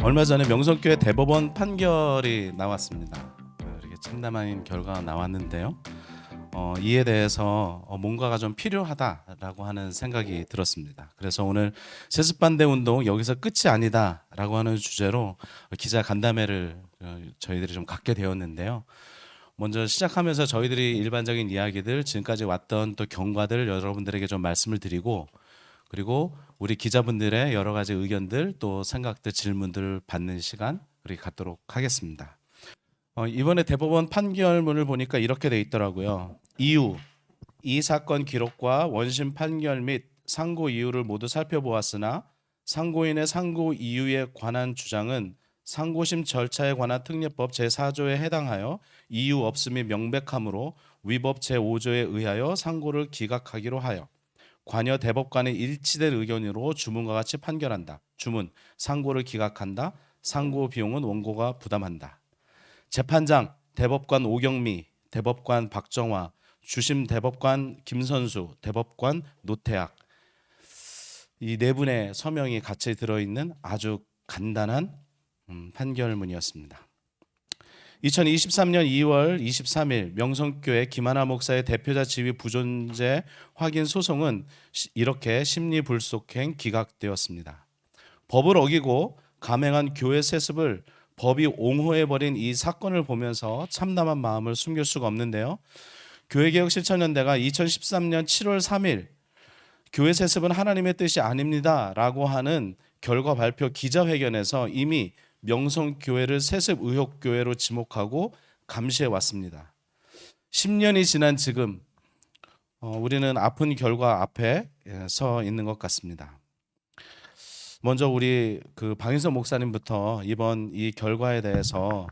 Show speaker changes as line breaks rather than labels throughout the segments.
얼마 전에 명성교회 대법원 판결이 나왔습니다. 이렇게 참담한 결과가 나왔는데요. 이에 대해서 뭔가가 좀 필요하다라고 하는 생각이 들었습니다. 그래서 오늘 세습반대 운동 여기서 끝이 아니다라고 하는 주제로 기자 간담회를 저희들이 좀 갖게 되었는데요. 먼저 시작하면서 저희들이 일반적인 이야기들, 지금까지 왔던 또 경과들 여러분들에게 좀 말씀을 드리고, 그리고 우리 기자분들의 여러 가지 의견들 또 생각들 질문들 받는 시간 우리 갖도록 하겠습니다. 이번에 대법원 판결문을 보니까 이렇게 돼 있더라고요. 이유, 이 사건 기록과 원심 판결 및 상고 이유를 모두 살펴보았으나 상고인의 상고 이유에 관한 주장은 상고심 절차에 관한 특례법 제4조에 해당하여 이유 없음이 명백하므로 위법 제5조에 의하여 상고를 기각하기로 하여 관여 대법관의 일치된 의견으로 주문과 같이 판결한다. 주문, 상고를 기각한다. 상고 비용은 원고가 부담한다. 재판장, 대법관 오경미, 대법관 박정화, 주심 대법관 김선수, 대법관 노태학, 이 네 분의 서명이 같이 들어있는 아주 간단한 판결문이었습니다. 2023년 2월 23일 명성교회 김하나 목사의 대표자 지위 부존재 확인 소송은 이렇게 심리불속행 기각되었습니다. 법을 어기고 감행한 교회 세습을 법이 옹호해버린 이 사건을 보면서 참담한 마음을 숨길 수가 없는데요. 교회개혁실천연대가 2013년 7월 3일 교회 세습은 하나님의 뜻이 아닙니다 라고 하는 결과 발표 기자회견에서 이미 명성교회를 세습 의혹교회로 지목하고 감시해 왔습니다. 10년이 지난 지금 우리는 아픈 결과 앞에 서 있는 것 같습니다. 먼저 우리 방인석 목사님부터 이번 이 결과에 대해서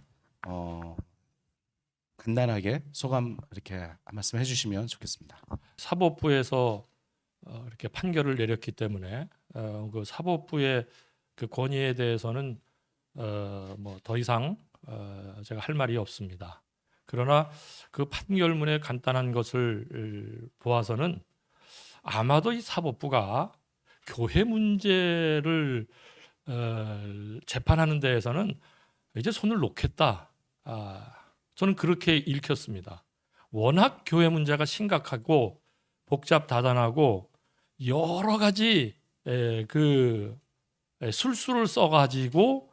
간단하게 소감 이렇게 한 말씀 해주시면 좋겠습니다.
사법부에서 이렇게 판결을 내렸기 때문에 그 사법부의 그 권위에 대해서는 뭐 더 이상 제가 할 말이 없습니다. 그러나 그 판결문의 간단한 것을 보아서는 아마도 이 사법부가 교회 문제를 재판하는 데에서는 이제 손을 놓겠다. 저는 그렇게 읽혔습니다. 워낙 교회 문제가 심각하고 복잡다단하고 여러 가지 그 술수를 써가지고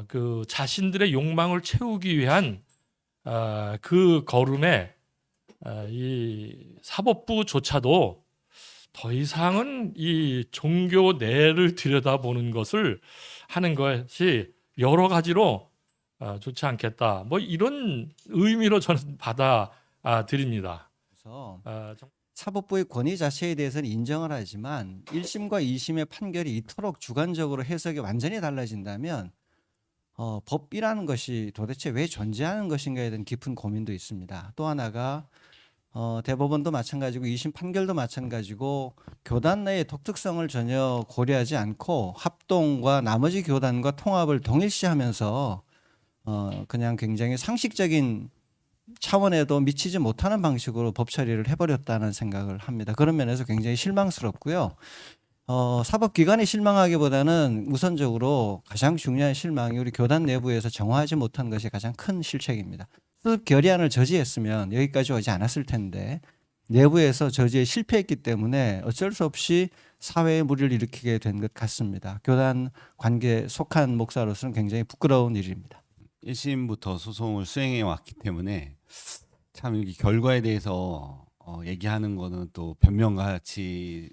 그 자신들의 욕망을 채우기 위한 그 걸음에 이 사법부조차도 더 이상은 이 종교 내를 들여다보는 것을 하는 것이 여러 가지로 좋지 않겠다. 뭐 이런 의미로 저는 받아들입니다.
그래서 사법부의 권위 자체에 대해서는 인정을 하지만 1심과 2심의 판결이 이토록 주관적으로 해석이 완전히 달라진다면 법이라는 것이 도대체 왜 존재하는 것인가에 대한 깊은 고민도 있습니다. 또 하나가 대법원도 마찬가지고 2심 판결도 마찬가지고 교단 내의 독특성을 전혀 고려하지 않고 합동과 나머지 교단과 통합을 동일시하면서 그냥 굉장히 상식적인 차원에도 미치지 못하는 방식으로 법 처리를 해버렸다는 생각을 합니다. 그런 면에서 굉장히 실망스럽고요. 사법기관이 실망하기보다는 우선적으로 가장 중요한 실망이 우리 교단 내부에서 정화하지 못한 것이 가장 큰 실책입니다. 수습 결의안을 저지했으면 여기까지 오지 않았을 텐데 내부에서 저지에 실패했기 때문에 어쩔 수 없이 사회에 무리를 일으키게 된 것 같습니다. 교단 관계에 속한 목사로서는 굉장히 부끄러운 일입니다.
1심부터 소송을 수행해 왔기 때문에 참 이 결과에 대해서 얘기하는 거는 또 변명같이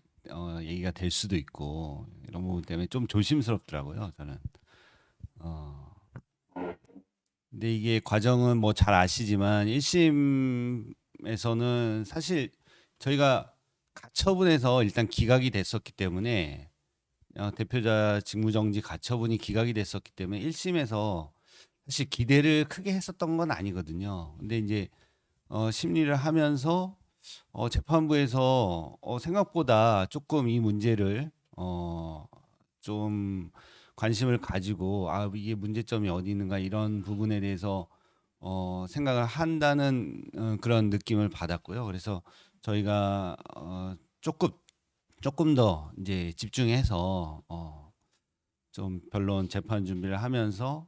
얘기가 될 수도 있고 이런 부분 때문에 좀 조심스럽더라고요, 저는. 근데 이게 과정은 뭐 잘 아시지만 1심에서는 사실 저희가 가처분에서 일단 기각이 됐었기 때문에 대표자 직무정지 가처분이 기각이 됐었기 때문에 1심에서 사실 기대를 크게 했었던 건 아니거든요. 근데 이제 심리를 하면서 재판부에서 생각보다 조금 이 문제를 좀 관심을 가지고 이게 문제점이 어디 있는가 이런 부분에 대해서 생각을 한다는 그런 느낌을 받았고요. 그래서 저희가 조금 더 이제 집중해서 좀 변론 재판 준비를 하면서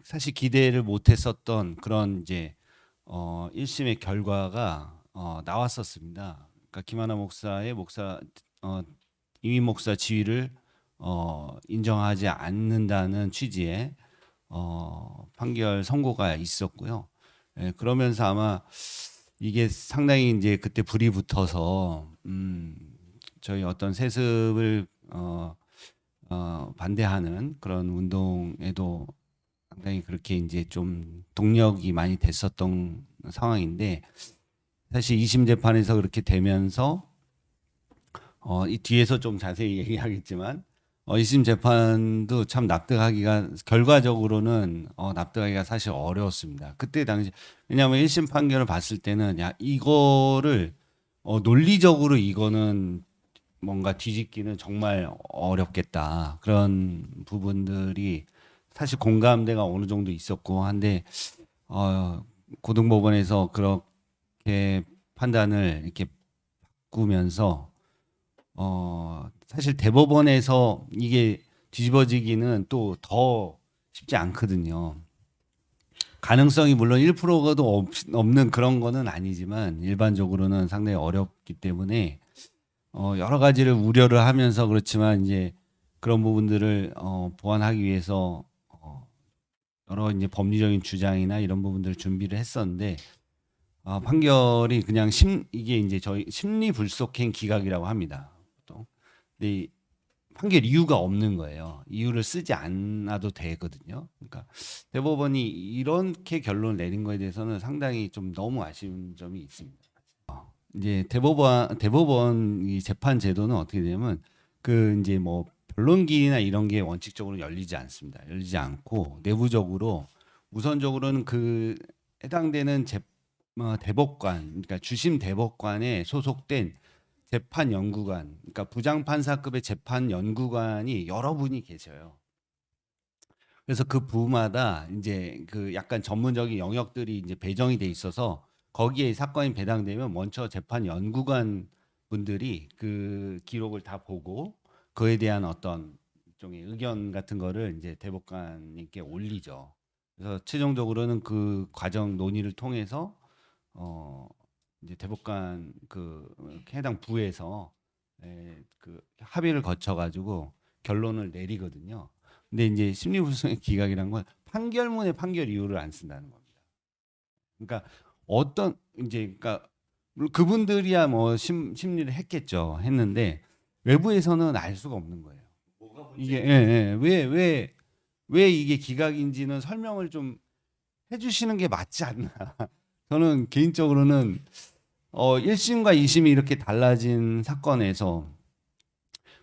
사실 기대를 못했었던 그런 이제 1심의 결과가 나왔었습니다. 그러니까 김하나 목사의 이민 목사 지위를 인정하지 않는다는 취지의 판결 선고가 있었고요. 예, 그러면서 아마 이게 상당히 이제 그때 불이 붙어서 저희 어떤 세습을 반대하는 그런 운동에도 상당히 그렇게 이제 좀 동력이 많이 됐었던 상황인데 사실 2심 재판에서 그렇게 되면서 이 뒤에서 좀 자세히 얘기하겠지만 2심 재판도 참 납득하기가 결과적으로는 납득하기가 사실 어려웠습니다. 그때 당시 왜냐하면 1심 판결을 봤을 때는 야 이거를 논리적으로 이거는 뭔가 뒤집기는 정말 어렵겠다 그런 부분들이 사실 공감대가 어느 정도 있었고 한데 고등법원에서 그렇게 판단을 이렇게 바꾸면서 사실 대법원에서 이게 뒤집어지기는 또 더 쉽지 않거든요. 가능성이 물론 1%도 없는 그런 거는 아니지만 일반적으로는 상당히 어렵기 때문에 여러 가지를 우려를 하면서 그렇지만 이제 그런 부분들을 보완하기 위해서 여러 이제 법리적인 주장이나 이런 부분들을 준비를 했었는데 판결이 그냥 이게 이제 저희 심리 불속행 기각이라고 합니다. 보통. 근데 이 판결 이유가 없는 거예요. 이유를 쓰지 않아도 되거든요. 그러니까 대법원이 이렇게 결론을 내린 거에 대해서는 상당히 좀 너무 아쉬운 점이 있습니다. 이제 대법원 이 재판 제도는 어떻게 되냐면 그 이제 뭐 변론기일이나 이런 게 원칙적으로 열리지 않습니다. 열리지 않고 내부적으로 우선적으로는 그 해당되는 대법관, 그러니까 주심 대법관에 소속된 재판 연구관, 그러니까 부장 판사급의 재판 연구관이 여러 분이 계셔요. 그래서 그 부마다 이제 그 약간 전문적인 영역들이 이제 배정이 돼 있어서 거기에 사건이 배당되면 먼저 재판 연구관 분들이 그 기록을 다 보고 그에 대한 어떤 일종의 의견 같은 거를 이제 대법관님께 올리죠. 그래서 최종적으로는 그 과정 논의를 통해서 이제 대법관 그 해당 부에서 그 합의를 거쳐 가지고 결론을 내리거든요. 근데 이제 심리불송의 기각이란 건 판결문에 판결 이유를 안 쓴다는 겁니다. 그러니까 어떤 이제 그러니까 물론 그분들이야 뭐 심리를 했겠죠. 했는데 외부에서는 알 수가 없는 거예요. 이게 왜 이게 기각인지는 설명을 좀 해주시는 게 맞지 않나. 저는 개인적으로는 1심과 2심이 이렇게 달라진 사건에서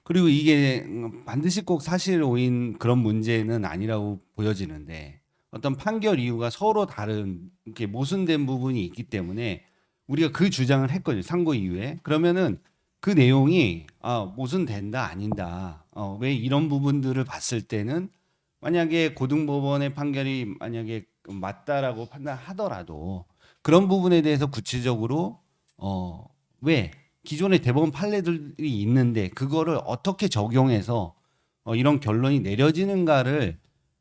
그리고 이게 반드시 꼭 사실 오인 그런 문제는 아니라고 보여지는데 어떤 판결 이유가 서로 다른 이렇게 모순된 부분이 있기 때문에 우리가 그 주장을 했거든요. 상고 이후에. 그러면은 그 내용이 모순된다 아닌다. 왜 이런 부분들을 봤을 때는 만약에 고등법원의 판결이 만약에 맞다라고 판단하더라도 그런 부분에 대해서 구체적으로 왜 기존의 대법원 판례들이 있는데 그거를 어떻게 적용해서 이런 결론이 내려지는가를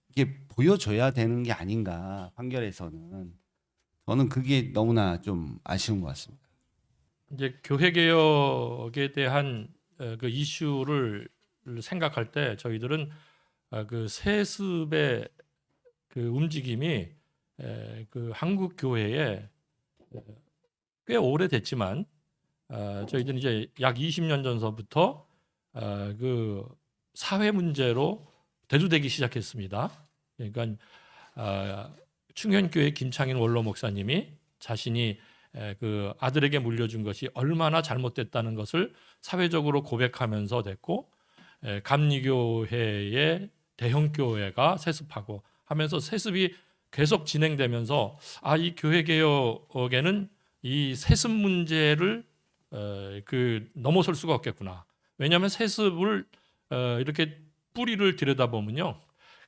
이게 보여줘야 되는 게 아닌가 판결에서는 저는 그게 너무나 좀 아쉬운 것 같습니다.
이제 교회 개혁에 대한 그 이슈를 생각할 때 저희들은 그 세습의 그 움직임이 그 한국 교회에 꽤 오래됐지만 저희들은 이제 약 20년 전서부터 그 사회 문제로 대두되기 시작했습니다. 그러니까 충현교회 김창인 원로 목사님이 자신이 그 아들에게 물려준 것이 얼마나 잘못됐다는 것을 사회적으로 고백하면서 됐고 감리교회의 대형교회가 세습하고 하면서 세습이 계속 진행되면서 이 교회 개혁에는 이 세습 문제를 그 넘어설 수가 없겠구나. 왜냐하면 세습을 이렇게 뿌리를 들여다보면요,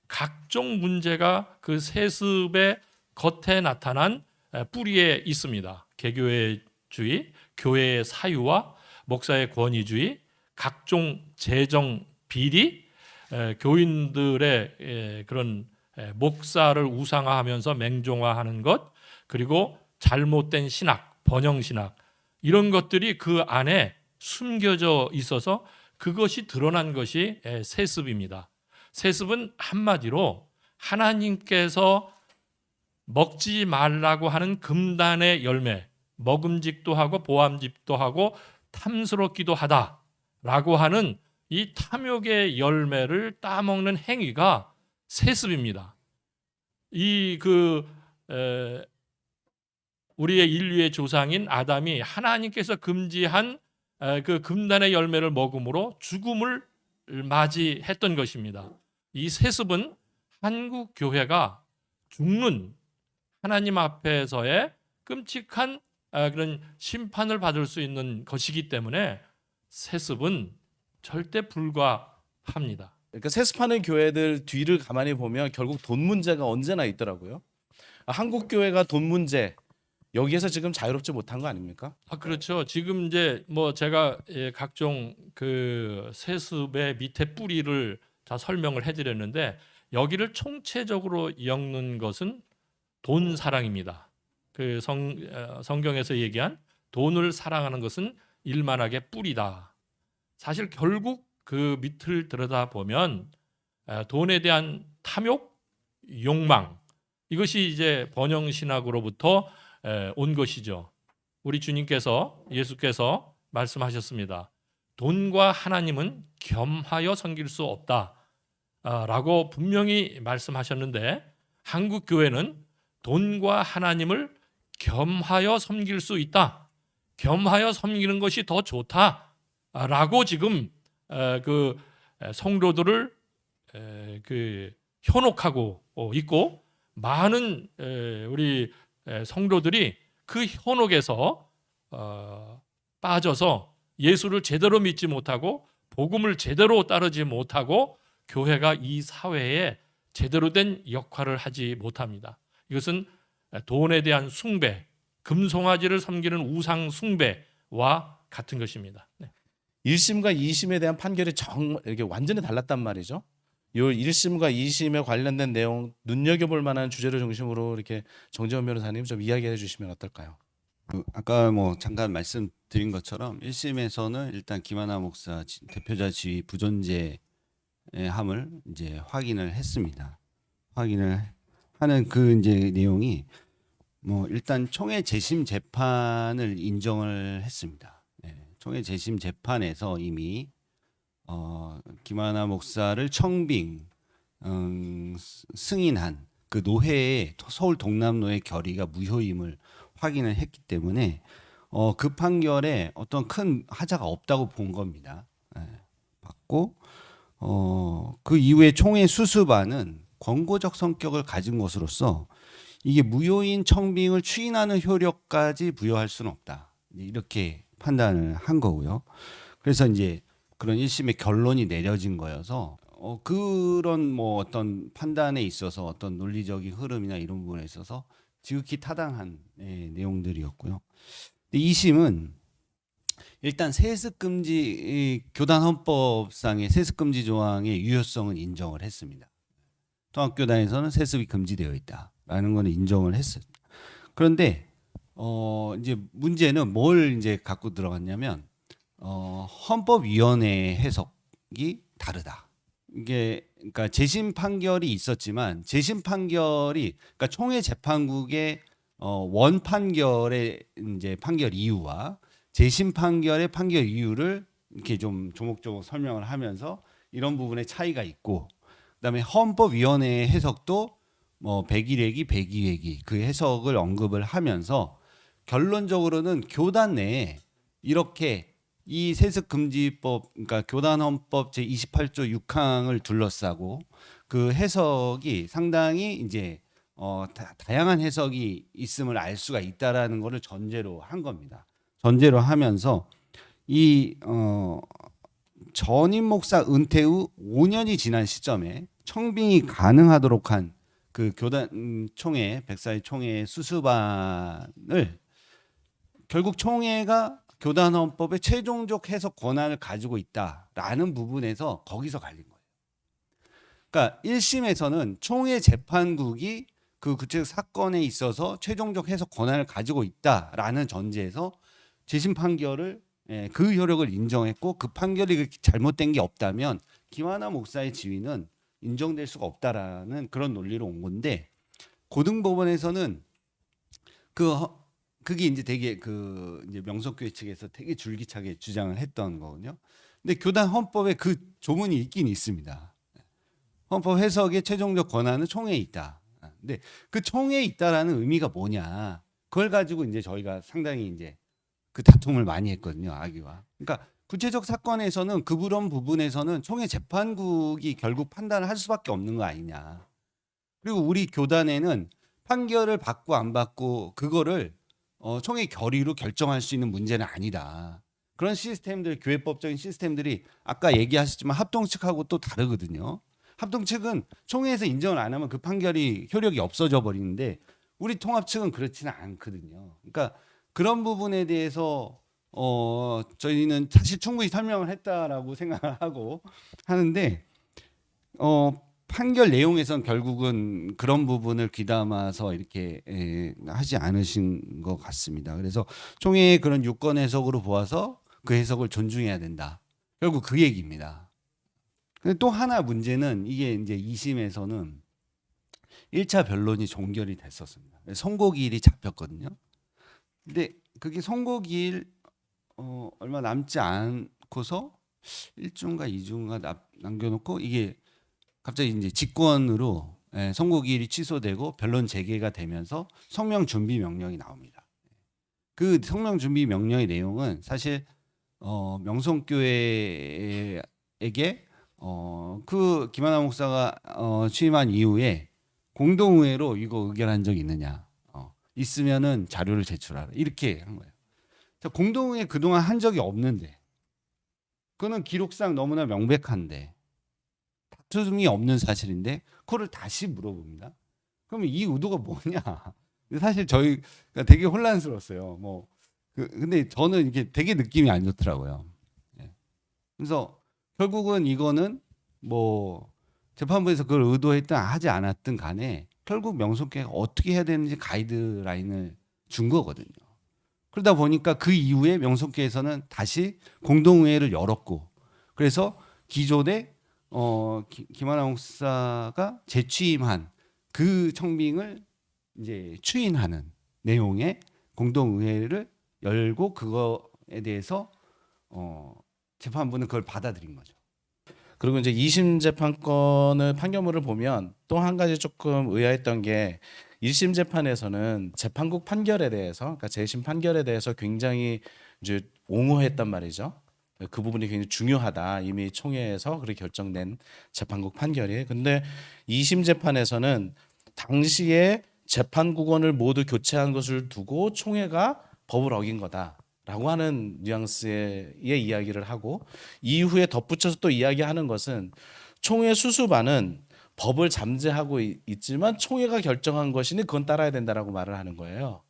각종 문제가 그 세습의 겉에 나타난 뿌리에 있습니다. 개교회주의, 교회의 사유와 목사의 권위주의, 각종 재정 비리, 교인들의 그런 목사를 우상화하면서 맹종화하는 것, 그리고 잘못된 신학, 번영 신학, 이런 것들이 그 안에 숨겨져 있어서 그것이 드러난 것이 세습입니다. 세습은 한마디로 하나님께서 먹지 말라고 하는 금단의 열매, 먹음직도 하고 보암직도 하고 탐스럽기도 하다라고 하는 이 탐욕의 열매를 따먹는 행위가 세습입니다. 우리의 인류의 조상인 아담이 하나님께서 금지한 그 금단의 열매를 먹음으로 죽음을 맞이했던 것입니다. 이 세습은 한국 교회가 죽는 하나님 앞에서의 끔찍한 그런 심판을 받을 수 있는 것이기 때문에 세습은 절대 불가합니다.
그러니까 세습하는 교회들 뒤를 가만히 보면 결국 돈 문제가 언제나 있더라고요. 한국 교회가 돈 문제 여기에서 지금 자유롭지 못한 거 아닙니까?
그렇죠. 지금 이제 뭐 제가 각종 그 세습의 밑에 뿌리를 다 설명을 해드렸는데 여기를 총체적으로 엮는 것은 돈 사랑입니다. 그 성경에서 얘기한 돈을 사랑하는 것은 일만하게 뿌리다. 사실 결국 그 밑을 들여다 보면 돈에 대한 탐욕, 욕망, 이것이 이제 번영 신학으로부터 온 것이죠. 우리 주님께서, 예수께서 말씀하셨습니다. 돈과 하나님은 겸하여 섬길 수 없다라고 분명히 말씀하셨는데 한국 교회는 돈과 하나님을 겸하여 섬길 수 있다. 겸하여 섬기는 것이 더 좋다라고 지금 그 성도들을 그 현혹하고 있고 많은 우리 성도들이 그 현혹에서 빠져서 예수를 제대로 믿지 못하고 복음을 제대로 따르지 못하고 교회가 이 사회에 제대로 된 역할을 하지 못합니다. 이것은 돈에 대한 숭배, 금송아지를 섬기는 우상 숭배와 같은 것입니다. 네.
1심과 2심에 대한 판결이 이렇게 완전히 달랐단 말이죠. 이 1심과 2심에 관련된 내용 눈여겨볼 만한 주제를 중심으로 이렇게 정재원 변호사님 좀 이야기해 주시면 어떨까요?
아까 뭐 잠깐 말씀드린 것처럼 1심에서는 일단 김하나 목사 대표자 지위 부존재의 함을 이제 확인을 했습니다. 확인을 하는 그 이제 내용이 뭐 일단 총회 재심 재판을 인정을 했습니다. 총회 재심 재판에서 이미 김하나 목사를 청빙 승인한 그 노회의 서울 동남노회 결의가 무효임을 확인을 했기 때문에 그 판결에 어떤 큰 하자가 없다고 본 겁니다. 봤고 그 이후에 총회 수습안은 권고적 성격을 가진 것으로서 이게 무효인 청빙을 추인하는 효력까지 부여할 수는 없다. 이렇게 판단을 한 거고요. 그래서 이제 그런 1심의 결론이 내려진 거여서 그런 뭐 어떤 판단에 있어서 어떤 논리적인 흐름이나 이런 부분에 있어서 지극히 타당한 내용들이었고요. 2심은 일단 세습금지 교단 헌법상의 세습금지 조항의 유효성은 인정을 했습니다. 통합교단에서는 세습이 금지되어 있다라는 건 인정을 했어요. 그런데 이제 문제는 뭘 이제 갖고 들어갔냐면 헌법위원회의 해석이 다르다. 이게 그러니까 재심 판결이 있었지만 재심 판결이 그러니까 총회 재판국의 원 판결의 이제 판결 이유와 재심 판결의 판결 이유를 이렇게 좀 조목조목 설명을 하면서 이런 부분에 차이가 있고 그다음에 헌법위원회의 해석도 뭐 101회기, 102회기 그 해석을 언급을 하면서 결론적으로는 교단 내에 이렇게 이 세습금지법 그러니까 교단헌법 제28조 6항을 둘러싸고 그 해석이 상당히 이제 다양한 해석이 있음을 알 수가 있다라는 것을 전제로 한 겁니다. 전제로 하면서 이 전임 목사 은퇴 후 5년이 지난 시점에 청빙이 가능하도록 한 그 교단 총회 백사회 총회 수습안을 결국 총회가 교단헌법의 최종적 해석 권한을 가지고 있다라는 부분에서 거기서 갈린 거예요. 그러니까 1심에서는 총회 재판국이 그 구체적 사건에 있어서 최종적 해석 권한을 가지고 있다라는 전제에서 재심 판결을 그 효력을 인정했고 그 판결이 잘못된 게 없다면 김하나 목사의 지위는 인정될 수가 없다라는 그런 논리로 온 건데 고등법원에서는 그게 이제 되게 이제 명석교회 측에서 되게 줄기차게 주장을 했던 거거든요. 근데 교단 헌법에 그 조문이 있긴 있습니다. 헌법 해석의 최종적 권한은 총회에 있다. 근데 그 총회에 있다라는 의미가 뭐냐? 그걸 가지고 이제 저희가 상당히 이제 그 다툼을 많이 했거든요. 악의와. 그러니까 구체적 사건에서는 그런 부분에서는 총회 재판국이 결국 판단을 할 수밖에 없는 거 아니냐. 그리고 우리 교단에는 판결을 받고 안 받고 그거를 총회 결의로 결정할 수 있는 문제는 아니다. 그런 시스템들, 교회법적인 시스템들이 아까 얘기하셨지만 합동 측하고 또 다르거든요. 합동 측은 총회에서 인정을 안 하면 그 판결이 효력이 없어져 버리는데 우리 통합 측은 그렇지는 않거든요. 그러니까 그런 부분에 대해서 저희는 사실 충분히 설명을 했다라고 생각을 하고 하는데 판결 내용에선 결국은 그런 부분을 귀담아서 이렇게 하지 않으신 것 같습니다. 그래서 총회의 그런 유권 해석으로 보아서 그 해석을 존중해야 된다. 결국 그 얘기입니다. 근데 또 하나 문제는 이게 이제 2심에서는 1차 변론이 종결이 됐었습니다. 선고기일이 잡혔거든요. 근데 그게 선고기일 얼마 남지 않고서 1주인가 2주인가 남겨놓고 이게 갑자기 이제 직권으로 선고기일이 취소되고 변론 재개가 되면서 성명 준비 명령이 나옵니다. 그 성명 준비 명령의 내용은 사실 명성교회에게 그 김하나 목사가 취임한 이후에 공동의회로 이거 의결한 적이 있느냐? 있으면은 자료를 제출하라. 이렇게 한 거예요. 공동의회 그동안 한 적이 없는데, 그거는 기록상 너무나 명백한데, 다툼이 없는 사실인데, 그거를 다시 물어봅니다. 그러면 이 의도가 뭐냐? 사실 저희가 되게 혼란스러웠어요. 근데 저는 이게 되게 느낌이 안 좋더라고요. 그래서 결국은 이거는 재판부에서 그걸 의도했든 하지 않았든 간에 결국 명성교회가 어떻게 해야 되는지 가이드라인을 준 거거든요. 그러다 보니까 그 이후에 명성교회에서는 다시 공동의회를 열었고, 그래서 기존에 김하나 목사가 재취임한 그 청빙을 이제 추인하는 내용의 공동의회를 열고 그거에 대해서 재판부는 그걸 받아들인 거죠.
그리고 이제 2심 재판권의 판결문을 보면 또 한 가지 조금 의아했던 게 1심 재판에서는 재판국 판결에 대해서, 그러니까 재심 판결에 대해서 굉장히 이제 옹호했단 말이죠. 그 부분이 굉장히 중요하다. 이미 총회에서 그렇게 결정된 재판국 판결이. 근데 2심 재판에서는 당시에 재판국원을 모두 교체한 것을 두고 총회가 법을 어긴 거다라고 하는 뉘앙스의 이야기를 하고, 이후에 덧붙여서 또 이야기하는 것은 총회 수수반은 법을 잠재하고 있지만 총회가 결정한 것이니 그건 따라야 된다라고 말을 하는 거예요.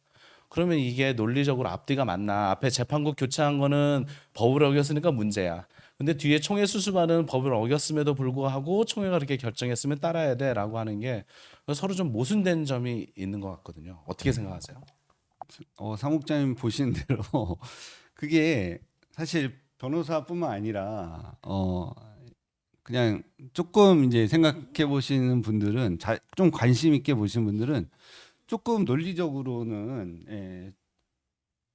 그러면 이게 논리적으로 앞뒤가 맞나? 앞에 재판국 교체한 거는 법을 어겼으니까 문제야. 근데 뒤에 총회 수수반은 법을 어겼음에도 불구하고 총회가 그렇게 결정했으면 따라야 돼라고 하는 게 서로 좀 모순된 점이 있는 것 같거든요. 어떻게 생각하세요?
사목장님 보시는 대로 그게 사실 변호사뿐만 아니라 그냥 조금 이제 생각해 보시는 분들은 좀 관심 있게 보시는 분들은 조금 논리적으로는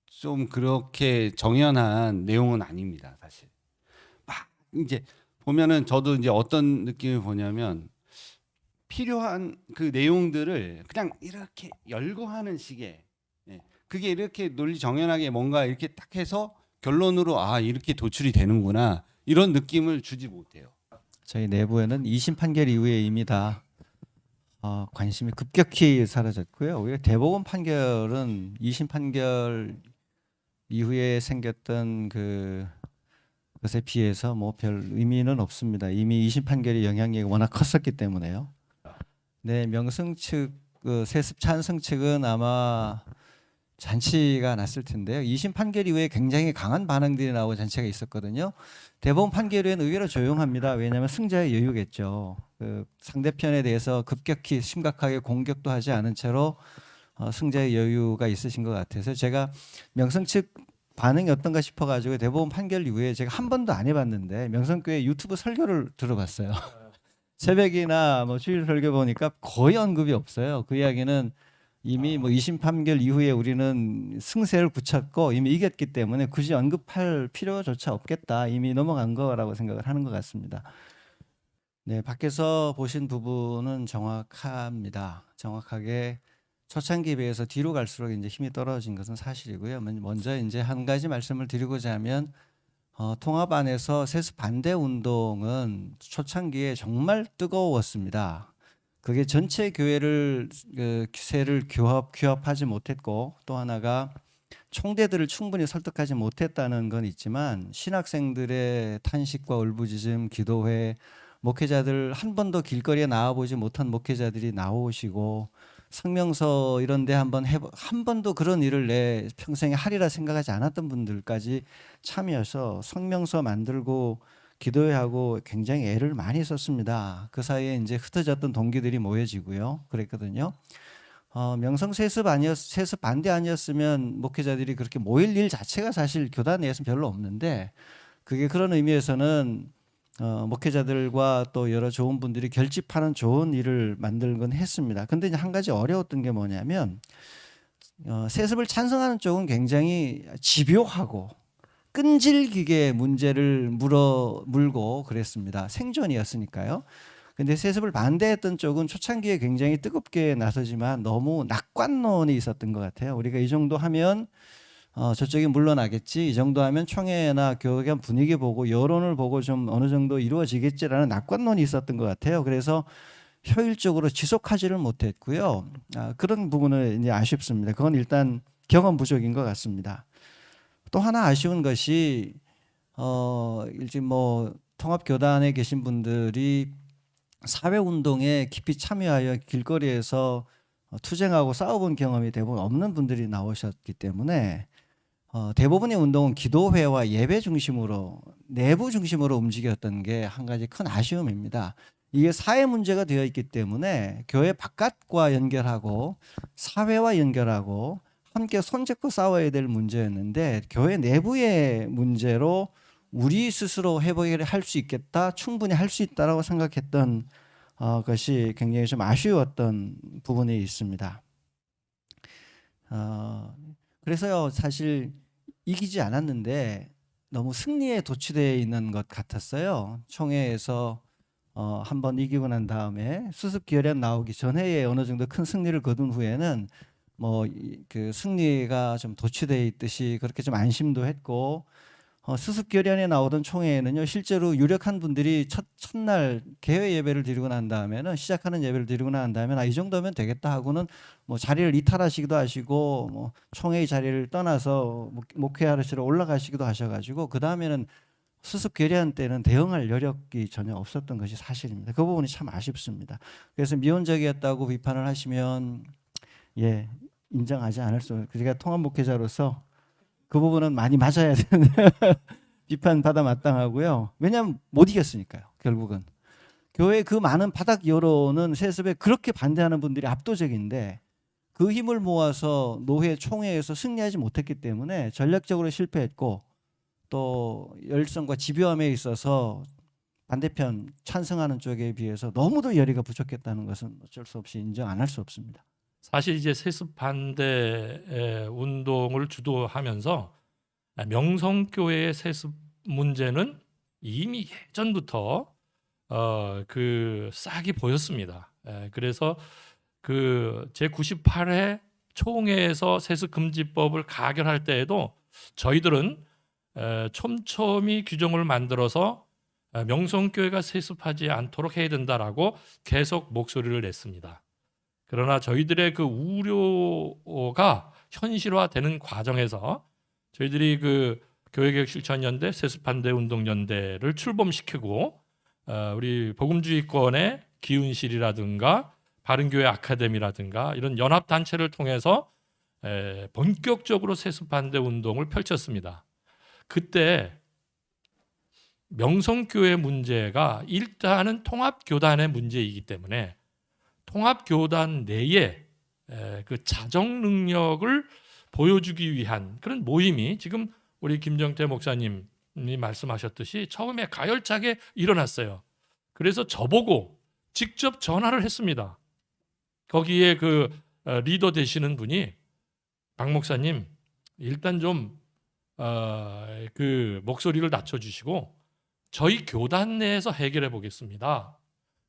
좀 그렇게 정연한 내용은 아닙니다, 사실. 막 이제 보면은 저도 이제 어떤 느낌을 보냐면 필요한 그 내용들을 그냥 이렇게 열거하는 식의 그게 이렇게 논리 정연하게 뭔가 이렇게 딱 해서 결론으로 이렇게 도출이 되는구나 이런 느낌을 주지 못해요.
저희 내부에는 2심 판결 이후에 이미 다 관심이 급격히 사라졌고요. 오히려 대법원 판결은 2심 판결 이후에 생겼던 그것에 비해서 별 의미는 없습니다. 이미 2심 판결의 영향력이 워낙 컸었기 때문에요. 네, 명성 측 세습 찬성 측은 아마 잔치가 났을 텐데요. 2심 판결 이후에 굉장히 강한 반응들이 나오고 잔치가 있었거든요. 대법원 판결 후에는 의외로 조용합니다. 왜냐하면 승자의 여유겠죠. 그 상대편에 대해서 급격히 심각하게 공격도 하지 않은 채로 승자의 여유가 있으신 것 같아서 제가 명성 측 반응이 어떤가 싶어가지고 대법원 판결 이후에 제가 한 번도 안 해봤는데 명성교회 유튜브 설교를 들어봤어요. 새벽이나 뭐 주일 설교 보니까 거의 언급이 없어요. 그 이야기는 이미 뭐 2심 판결 이후에 우리는 승세를 굳혔고 이미 이겼기 때문에 굳이 언급할 필요조차 없겠다. 이미 넘어간 거라고 생각을 하는 것 같습니다. 네, 밖에서 보신 부분은 정확합니다. 정확하게 초창기에 비해서 뒤로 갈수록 이제 힘이 떨어진 것은 사실이고요. 먼저 이제 한 가지 말씀을 드리고자 하면 통합 안에서 세습 반대 운동은 초창기에 정말 뜨거웠습니다. 그게 전체 교회를 세를 규합하지 못했고 또 하나가 총대들을 충분히 설득하지 못했다는 건 있지만 신학생들의 탄식과 울부짖음, 기도회, 목회자들 한 번도 길거리에 나와보지 못한 목회자들이 나오시고 성명서 이런 데 한 번도 그런 일을 내 평생에 하리라 생각하지 않았던 분들까지 참여해서 성명서 만들고 기도회하고 굉장히 애를 많이 썼습니다. 그 사이에 이제 흩어졌던 동기들이 모여지고요. 그랬거든요. 명성 세습 반대 아니었으면 목회자들이 그렇게 모일 일 자체가 사실 교단 내에서는 별로 없는데 그게 그런 의미에서는 목회자들과 또 여러 좋은 분들이 결집하는 좋은 일을 만들곤 했습니다. 근데 이제 한 가지 어려웠던 게 뭐냐면 세습을 찬성하는 쪽은 굉장히 집요하고 끈질기게 문제를 물고 그랬습니다. 생존이었으니까요. 근데 세습을 반대했던 쪽은 초창기에 굉장히 뜨겁게 나서지만 너무 낙관론이 있었던 것 같아요. 우리가 이 정도 하면 저쪽이 물러나겠지, 이 정도 하면 총회나 교회 분위기 보고 여론을 보고 좀 어느 정도 이루어지겠지라는 낙관론이 있었던 것 같아요. 그래서 효율적으로 지속하지를 못했고요. 그런 부분은 이제 아쉽습니다. 그건 일단 경험 부족인 것 같습니다. 또 하나 아쉬운 것이 이제 뭐 통합교단에 계신 분들이 사회운동에 깊이 참여하여 길거리에서 투쟁하고 싸워본 경험이 대부분 없는 분들이 나오셨기 때문에 대부분의 운동은 기도회와 예배 중심으로 내부 중심으로 움직였던 게 한 가지 큰 아쉬움입니다. 이게 사회 문제가 되어 있기 때문에 교회 바깥과 연결하고 사회와 연결하고 함께 손잡고 싸워야 될 문제였는데 교회 내부의 문제로 우리 스스로 해결할 수 있겠다, 충분히 할 수 있다라고 생각했던 것이 굉장히 좀 아쉬웠던 부분이 있습니다. 그래서요, 사실 이기지 않았는데 너무 승리에 도취되어 있는 것 같았어요. 총회에서 한번 이기고 난 다음에 수습 결연 나오기 전에 어느 정도 큰 승리를 거둔 후에는 뭐 그 승리가 좀 도취되어 있듯이 그렇게 좀 안심도 했고 수습 결연에 나오던 총회에는요 실제로 유력한 분들이 첫날 개회 예배를 드리고 난 다음에는 시작하는 예배를 드리고 난 다음에 이 정도면 되겠다 하고는 뭐 자리를 이탈하시기도 하시고 뭐 총회의 자리를 떠나서 목회하시러 올라가시기도 하셔가지고 그 다음에는 수습 결연 때는 대응할 여력이 전혀 없었던 것이 사실입니다. 그 부분이 참 아쉽습니다. 그래서 미온적이었다고 비판을 하시면 예 인정하지 않을 수. 제가 통합 목회자로서 그 부분은 많이 맞아야 되는 비판 받아 마땅하고요. 왜냐하면 못 이겼으니까요. 결국은 교회 그 많은 바닥 여론은 세습에 그렇게 반대하는 분들이 압도적인데 그 힘을 모아서 노회 총회에서 승리하지 못했기 때문에 전략적으로 실패했고 또 열성과 집요함에 있어서 반대편 찬성하는 쪽에 비해서 너무도 열의가 부족했다는 것은 어쩔 수 없이 인정 안 할 수 없습니다.
사실 이제 세습 반대 운동을 주도하면서 명성교회의 세습 문제는 이미 예전부터 그 싹이 보였습니다. 그래서 그 제98회 총회에서 세습 금지법을 가결할 때에도 저희들은 촘촘히 규정을 만들어서 명성교회가 세습하지 않도록 해야 된다라고 계속 목소리를 냈습니다. 그러나 저희들의 그 우려가 현실화되는 과정에서 저희들이 그 교회개혁실천연대 세습반대운동연대를 출범시키고 우리 복음주의권의 기운실이라든가 바른교회 아카데미라든가 이런 연합단체를 통해서 본격적으로 세습 반대 운동을 펼쳤습니다. 그때 명성교회 문제가 일단은 통합교단의 문제이기 때문에 통합교단 내에 그 자정 능력을 보여주기 위한 그런 모임이 지금 우리 김정태 목사님이 말씀하셨듯이 처음에 가열차게 일어났어요. 그래서 저보고 직접 전화를 했습니다. 거기에 그 리더 되시는 분이 박 목사님 일단 좀 그 목소리를 낮춰주시고 저희 교단 내에서 해결해 보겠습니다.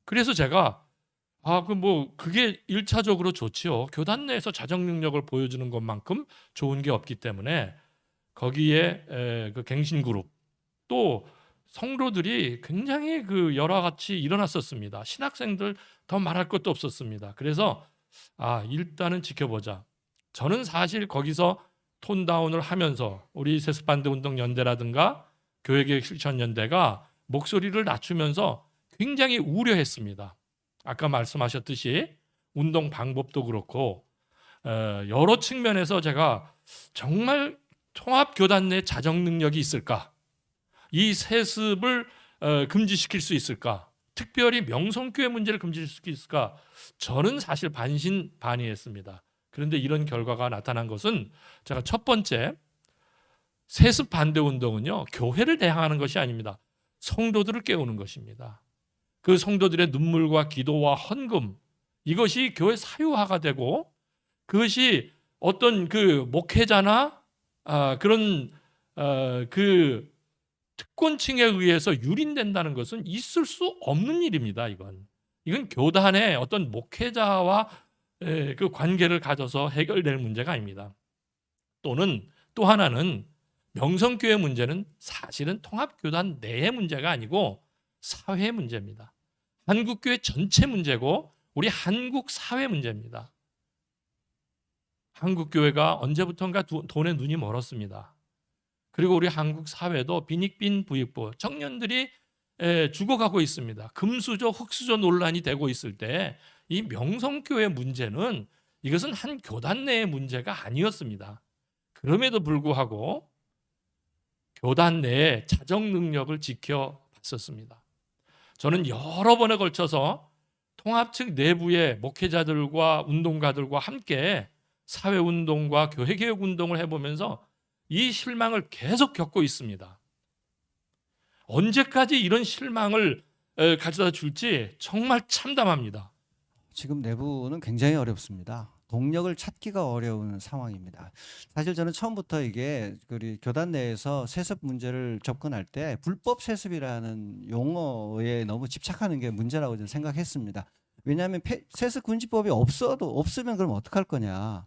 그래서 제가 그게 1차적으로 좋지요. 교단 내에서 자정 능력을 보여주는 것만큼 좋은 게 없기 때문에 거기에 그 갱신 그룹 또 성도들이 굉장히 그 여러 같이 일어났었습니다. 신학생들 더 말할 것도 없었습니다. 그래서 일단은 지켜보자. 저는 사실 거기서 톤다운을 하면서 우리 세습반대 운동 연대라든가 교회개혁 실천 연대가 목소리를 낮추면서 굉장히 우려했습니다. 아까 말씀하셨듯이 운동 방법도 그렇고 여러 측면에서 제가 정말 통합교단 내 자정 능력이 있을까? 이 세습을 금지시킬 수 있을까? 특별히 명성교회 문제를 금지시킬 수 있을까? 저는 사실 반신반의했습니다. 그런데 이런 결과가 나타난 것은 제가 첫 번째 세습 반대 운동은요 교회를 대항하는 것이 아닙니다. 성도들을 깨우는 것입니다. 그 성도들의 눈물과 기도와 헌금 이것이 교회 사유화가 되고 그것이 어떤 그 목회자나 그런 그 특권층에 의해서 유린된다는 것은 있을 수 없는 일입니다. 이건 교단의 어떤 목회자와 그 관계를 가져서 해결될 문제가 아닙니다. 또 하나는 명성교회 문제는 사실은 통합교단 내의 문제가 아니고 사회 문제입니다. 한국교회 전체 문제고 우리 한국 사회 문제입니다. 한국교회가 언제부턴가 돈에 눈이 멀었습니다. 그리고 우리 한국 사회도 빈익빈 부익부 청년들이 죽어가고 있습니다. 금수저 흑수저 논란이 되고 있을 때 이 명성교회 문제는 이것은 한 교단 내의 문제가 아니었습니다. 그럼에도 불구하고 교단 내의 자정 능력을 지켜봤었습니다. 저는 여러 번에 걸쳐서 통합 측 내부의 목회자들과 운동가들과 함께 사회운동과 교회개혁운동을 해보면서 이 실망을 계속 겪고 있습니다. 언제까지 이런 실망을 가져다 줄지 정말 참담합니다.
지금 내부는 굉장히 어렵습니다. 동력을 찾기가 어려운 상황입니다. 사실 저는 처음부터 이게 우리 교단 내에서 세습 문제를 접근할 때 불법 세습이라는 용어에 너무 집착하는 게 문제라고 저는 생각했습니다. 왜냐하면 세습 금지법이 없으면 그럼 어떡할 거냐.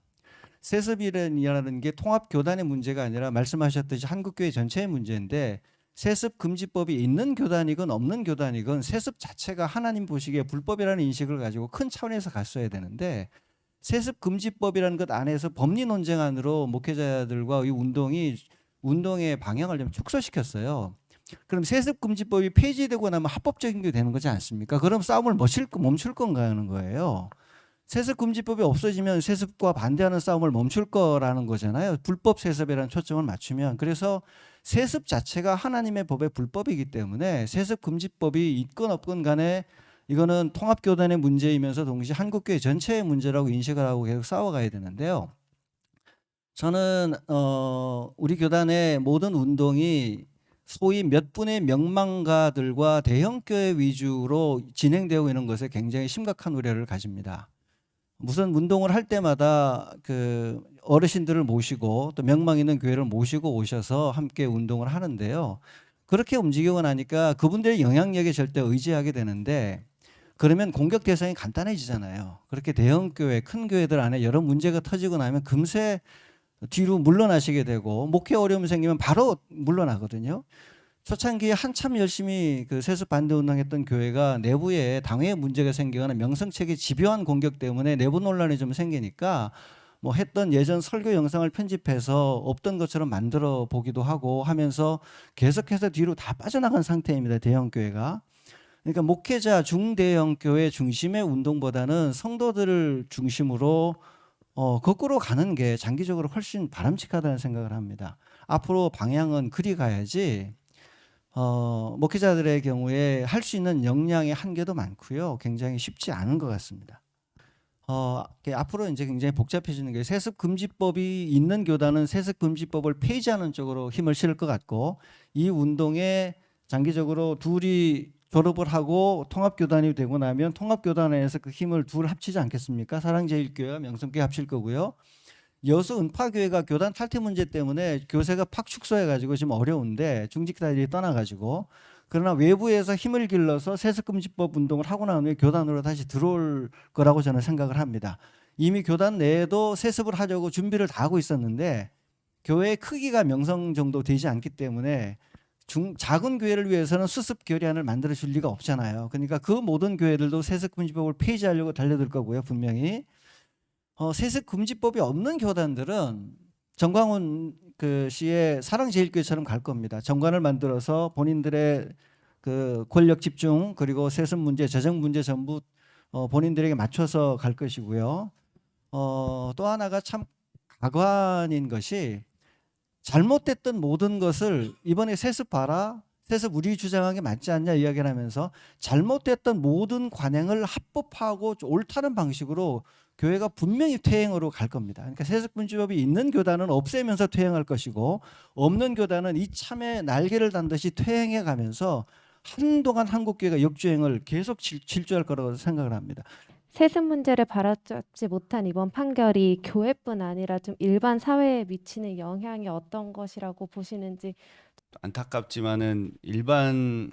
세습이라는 게 통합 교단의 문제가 아니라 말씀하셨듯이 한국교회 전체의 문제인데 세습 금지법이 있는 교단이건 없는 교단이건 세습 자체가 하나님 보시기에 불법이라는 인식을 가지고 큰 차원에서 갔어야 되는데 세습 금지법이라는 것 안에서 법리 논쟁 안으로 목회자들과 이 운동의 방향을 좀 축소시켰어요. 그럼 세습 금지법이 폐지되고 나면 합법적인 게 되는 거지 않습니까? 그럼 싸움을 멈출 건가 하는 거예요. 세습 금지법이 없어지면 세습과 반대하는 싸움을 멈출 거라는 거잖아요. 불법 세습이라는 초점을 맞추면. 그래서 세습 자체가 하나님의 법의 불법이기 때문에 세습 금지법이 있건 없건 간에 이거는 통합교단의 문제이면서 동시에 한국교회 전체의 문제라고 인식을 하고 계속 싸워가야 되는데요. 저는 우리 교단의 모든 운동이 소위 몇 분의 명망가들과 대형교회 위주로 진행되고 있는 것에 굉장히 심각한 우려를 가집니다. 무슨 운동을 할 때마다 그 어르신들을 모시고 또 명망 있는 교회를 모시고 오셔서 함께 운동을 하는데요. 그렇게 움직이고 나니까 그분들의 영향력에 절대 의지하게 되는데 그러면 공격 대상이 간단해지잖아요. 그렇게 대형 교회, 큰 교회들 안에 여러 문제가 터지고 나면 금세 뒤로 물러나시게 되고 목회 어려움 생기면 바로 물러나거든요. 초창기에 한참 열심히 그 세습 반대 운동했던 교회가 내부에 당회에 문제가 생기거나 명성책의 집요한 공격 때문에 내부 논란이 좀 생기니까 뭐 했던 예전 설교 영상을 편집해서 없던 것처럼 만들어 보기도 하고 하면서 계속해서 뒤로 다 빠져나간 상태입니다. 대형 교회가. 그러니까 목회자 중대형 교회 중심의 운동보다는 성도들을 중심으로 거꾸로 가는 게 장기적으로 훨씬 바람직하다는 생각을 합니다. 앞으로 방향은 그리 가야지 목회자들의 경우에 할 수 있는 역량의 한계도 많고요. 굉장히 쉽지 않은 것 같습니다. 앞으로 이제 굉장히 복잡해지는 게 세습금지법이 있는 교단은 세습금지법을 폐지하는 쪽으로 힘을 실을 것 같고 이 운동에 장기적으로 둘이 졸업을 하고 통합교단이 되고 나면 통합교단에서 그 힘을 둘 합치지 않겠습니까? 사랑제일교회와 명성교회 합칠 거고요. 여수 은파교회가 교단 탈퇴 문제 때문에 교세가 팍 축소해가지고 지금 어려운데 중직자들이 떠나가지고 그러나 외부에서 힘을 길러서 세습금지법 운동을 하고 난 후에 교단으로 다시 들어올 거라고 저는 생각을 합니다. 이미 교단 내에도 세습을 하려고 준비를 다 하고 있었는데 교회의 크기가 명성 정도 되지 않기 때문에 작은 교회를 위해서는 수습 교리안을 만들어 줄 리가 없잖아요. 그러니까 그 모든 교회들도 세습금지법을 폐지하려고 달려들 거고요, 분명히. 세습금지법이 없는 교단들은 정광훈 그 씨의 사랑제일교회처럼 갈 겁니다. 정관을 만들어서 본인들의 그 권력 집중 그리고 세습 문제, 재정 문제 전부 본인들에게 맞춰서 갈 것이고요. 또 하나가 참 가관인 것이 잘못됐던 모든 것을 이번에 세습 봐라, 세습 우리 주장하게 맞지 않냐 이야기를 하면서 잘못됐던 모든 관행을 합법화하고 옳다는 방식으로 교회가 분명히 퇴행으로 갈 겁니다. 그러니까 세습금지법이 있는 교단은 없애면서 퇴행할 것이고 없는 교단은 이참에 날개를 단 듯이 퇴행해 가면서 한동안 한국교회가 역주행을 계속 질주할 거라고 생각을 합니다.
세습 문제를 바로잡지 못한 이번 판결이 교회뿐 아니라 좀 일반 사회에 미치는 영향이 어떤 것이라고 보시는지.
안타깝지만은 일반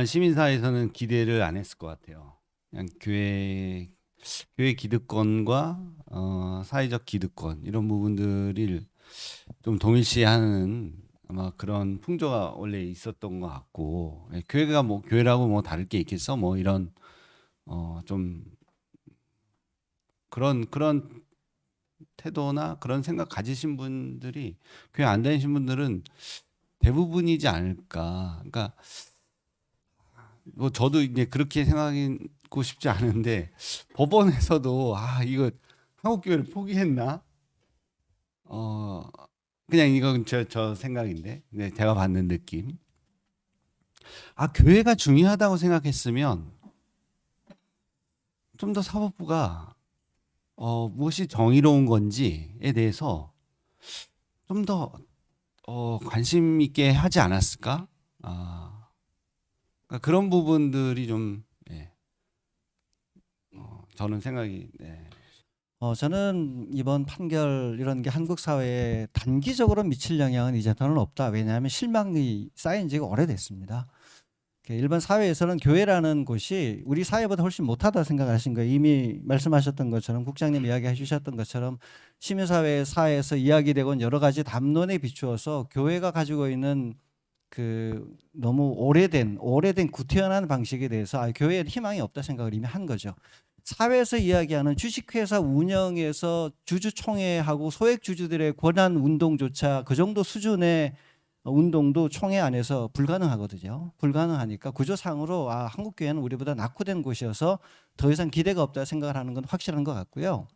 시민사회에서는 기대를 안 했을 것 같아요. 그냥 교회 기득권과 사회적 기득권 이런 부분들을 좀 동일시하는 아마 그런 풍조가 원래 있었던 것 같고 교회가 뭐 교회라고 뭐 다를 게 있겠어 뭐 이런 좀 그런 태도나 그런 생각 가지신 분들이 교회 안 다니신 분들은 대부분이지 않을까. 그러니까 뭐 저도 이제 그렇게 생각하고 싶지 않은데 법원에서도 이거 한국 교회를 포기했나? 그냥 이건 저 생각인데, 네, 제가 받는 느낌. 교회가 중요하다고 생각했으면 좀 더 사법부가 무엇이 정의로운 건지에 대해서 좀 더 관심 있게 하지 않았을까? 그러니까 그런 부분들이 좀 저는 생각이.
저는 이번 판결 이런 게 한국 사회에 단기적으로 미칠 영향은 이제 더는 없다. 왜냐하면 실망이 쌓인 지가 오래됐습니다. 일반 사회에서는 교회라는 곳이 우리 사회보다 훨씬 못하다 생각하신 거예요. 이미 말씀하셨던 것처럼 국장님 이야기해 주셨던 것처럼 시민사회에서 이야기되고 여러 가지 담론에 비추어서 교회가 가지고 있는 그 너무 오래된 구태연한 방식에 대해서 교회에 희망이 없다 생각을 이미 한 거죠. 사회에서 이야기하는 주식회사 운영에서 주주총회하고 소액주주들의 권한 운동조차 그 정도 수준의 운동도 총회 안에서 불가능하거든요. 불가능하니까 구조상으로 한국교회는 우리보다 낙후된 곳이어서 더 이상 기대가 없다 생각을 하는 건 확실한 것 같고요.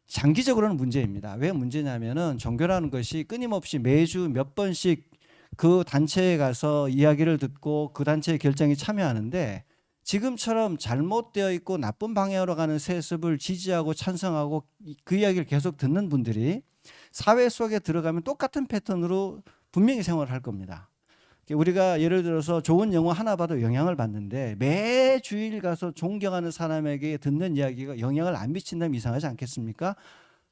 장기적으로는 문제입니다. 왜 문제냐면은 종교라는 것이 끊임없이 매주 몇 번씩 그 단체에 가서 이야기를 듣고 그 단체의 결정에 참여하는데 지금처럼 잘못되어 있고 나쁜 방향으로 가는 세습을 지지하고 찬성하고 그 이야기를 계속 듣는 분들이 사회 속에 들어가면 똑같은 패턴으로 분명히 생활을 할 겁니다. 우리가 예를 들어서 좋은 영화 하나 봐도 영향을 받는데 매 주일 가서 존경하는 사람에게 듣는 이야기가 영향을 안 미친다면 이상하지 않겠습니까?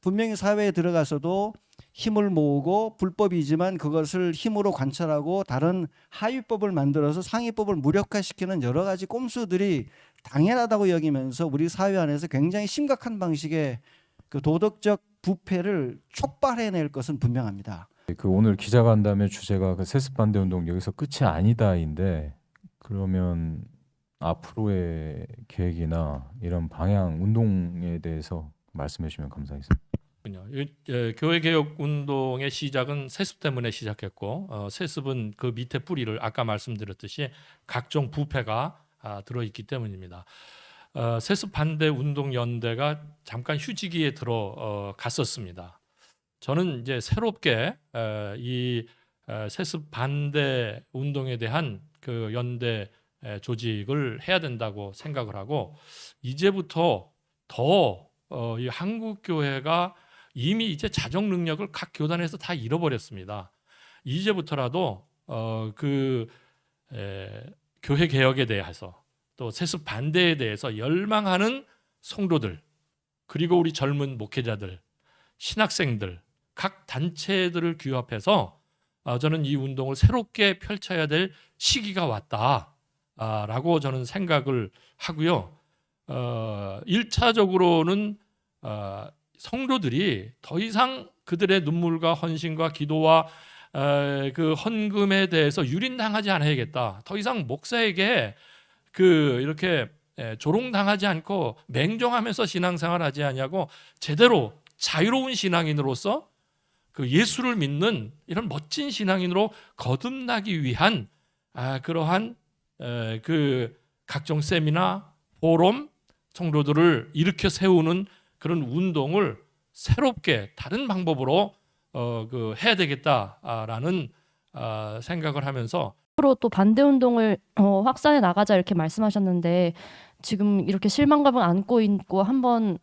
분명히 사회에 들어가서도 힘을 모으고 불법이지만 그것을 힘으로 관철하고 다른 하위법을 만들어서 상위법을 무력화시키는 여러 가지 꼼수들이 당연하다고 여기면서 우리 사회 안에서 굉장히 심각한 방식의 그 도덕적 부패를 촉발해낼 것은 분명합니다.
그 오늘 기자간담회 주제가 그 세습 반대 운동 여기서 끝이 아니다인데 그러면 앞으로의 계획이나 이런 방향 운동에 대해서 말씀해 주시면 감사하겠습니다.
교회 개혁 운동의 시작은 세습 때문에 시작했고 세습은 그 밑에 뿌리를 아까 말씀드렸듯이 각종 부패가 들어있기 때문입니다. 세습 반대 운동 연대가 잠깐 휴지기에 들어갔었습니다. 저는 이제 새롭게 이 세습 반대 운동에 대한 그 연대 조직을 해야 된다고 생각을 하고, 이제부터 더 이 한국 교회가 이미 이제 자정 능력을 각 교단에서 다 잃어버렸습니다. 이제부터라도 교회 개혁에 대해서 또 세습 반대에 대해서 열망하는 성도들, 그리고 우리 젊은 목회자들, 신학생들, 각 단체들을 규합해서 저는 이 운동을 새롭게 펼쳐야 될 시기가 왔다라고 저는 생각을 하고요. 1차적으로는 성도들이 더 이상 그들의 눈물과 헌신과 기도와 그 헌금에 대해서 유린당하지 않아야겠다. 더 이상 목사에게 이렇게 조롱당하지 않고 맹종하면서 신앙생활하지 않냐고 제대로 자유로운 신앙인으로서 그 예수를 믿는 이런 멋진 신앙인으로 거듭나기 위한 그러한 그 각종 세미나, 포럼, 성도들을 일으켜 세우는 그런 운동을 새롭게 다른 방법으로 해야 되겠다라는 생각을 하면서,
앞으로 또 반대 운동을 확산해 나가자 이렇게 말씀하셨는데, 지금 이렇게 실망감을 안고 있고 한